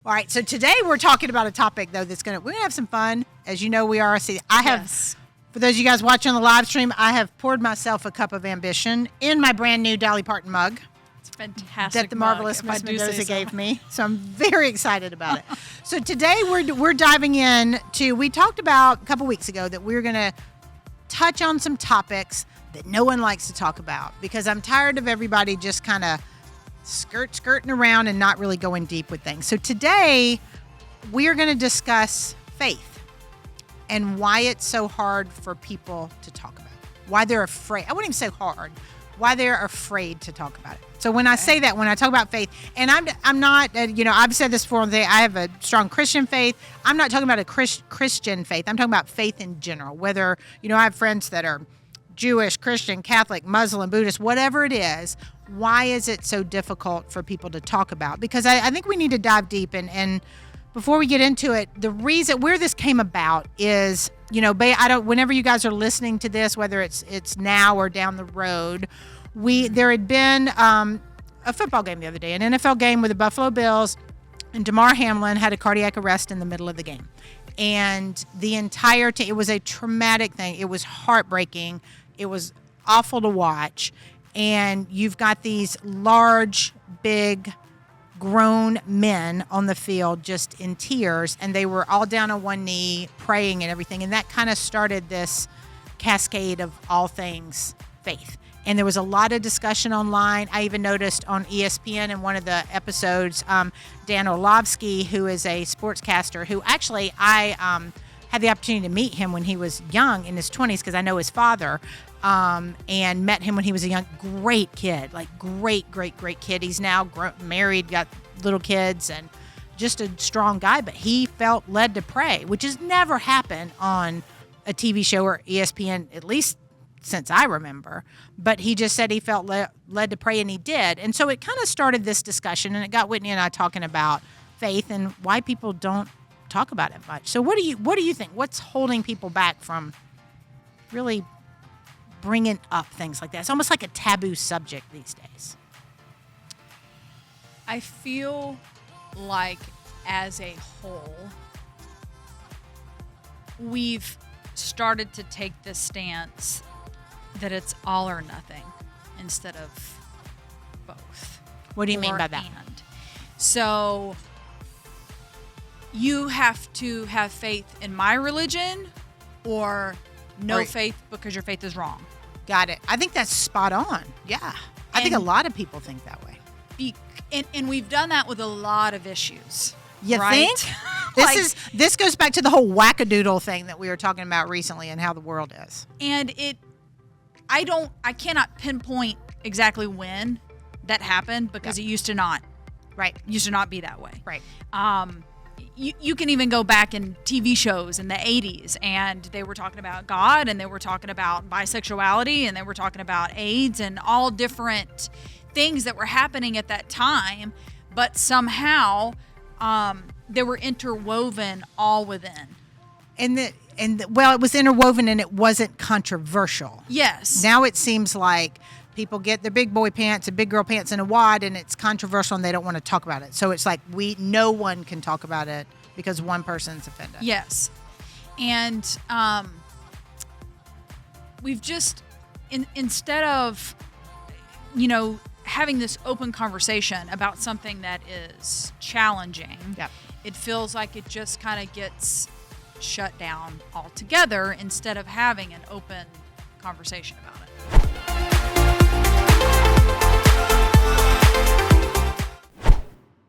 All right, so today we're talking about a topic, though, we're going to have some fun. As you know, we are. For those of you guys watching on the live stream, I have poured myself a cup of ambition in my brand new Dolly Parton mug. It's fantastic. That the marvelous Miss Mendoza gave me. So I'm very excited about it. So today we're diving in to, we talked about a couple weeks ago that we're going to touch on some topics that no one likes to talk about, because I'm tired of everybody just kind of skirting around and not really going deep with things. So today we are going to discuss faith and why it's so hard for people to talk about it. Why they're afraid. I wouldn't even say hard. Why they're afraid to talk about it. So when I say that, when I talk about faith, and I'm not, I've said this before, I have a strong Christian faith. I'm not talking about a Christian faith. I'm talking about faith in general. Whether, I have friends that are Jewish, Christian, Catholic, Muslim, Buddhist, whatever it is. Why is it so difficult for people to talk about? Because I think we need to dive deep. And before we get into it, the reason where this came about is, whenever you guys are listening to this, whether it's now or down the road, there had been a football game the other day, an NFL game with the Buffalo Bills, and Damar Hamlin had a cardiac arrest in the middle of the game. And the entire team, it was a traumatic thing. It was heartbreaking. It was awful to watch. And you've got these large, big, grown men on the field just in tears, and they were all down on one knee praying and everything. And that kind of started this cascade of all things faith. And there was a lot of discussion online. I even noticed on ESPN in one of the episodes, Dan Orlovsky, who is a sportscaster, who actually I had the opportunity to meet him when he was young in his 20s, because I know his father, and met him when he was a young, great kid, like great kid. He's now married, got little kids, and just a strong guy, but he felt led to pray, which has never happened on a TV show or ESPN, at least since I remember. But he just said he felt led to pray, and he did. And so it kind of started this discussion, and it got Whitney and I talking about faith and why people don't talk about it much. So what do you think? What's holding people back from really bringing up things like that? It's almost like a taboo subject these days. I feel like as a whole, we've started to take this stance that it's all or nothing instead of both. What do you mean by that? And. So you have to have faith in my religion or no faith because your faith is wrong. Got it. I think that's spot on. Yeah. I think a lot of people think that way. And we've done that with a lot of issues. You right? think? This goes back to the whole wackadoodle thing that we were talking about recently and how the world is. And I cannot pinpoint exactly when that happened, because it used to not. Right. Used to not be that way. Right. You can even go back in TV shows in the 80s, and they were talking about God, and they were talking about bisexuality, and they were talking about AIDS, and all different things that were happening at that time, but somehow they were interwoven all within. Well, it was interwoven and it wasn't controversial. Yes. Now it seems like people get their big boy pants and big girl pants in a wad, and it's controversial and they don't want to talk about it. So it's like no one can talk about it because one person's offended. Yes. And we've just, instead of, having this open conversation about something that is challenging, it feels like it just kind of gets shut down altogether instead of having an open conversation about it.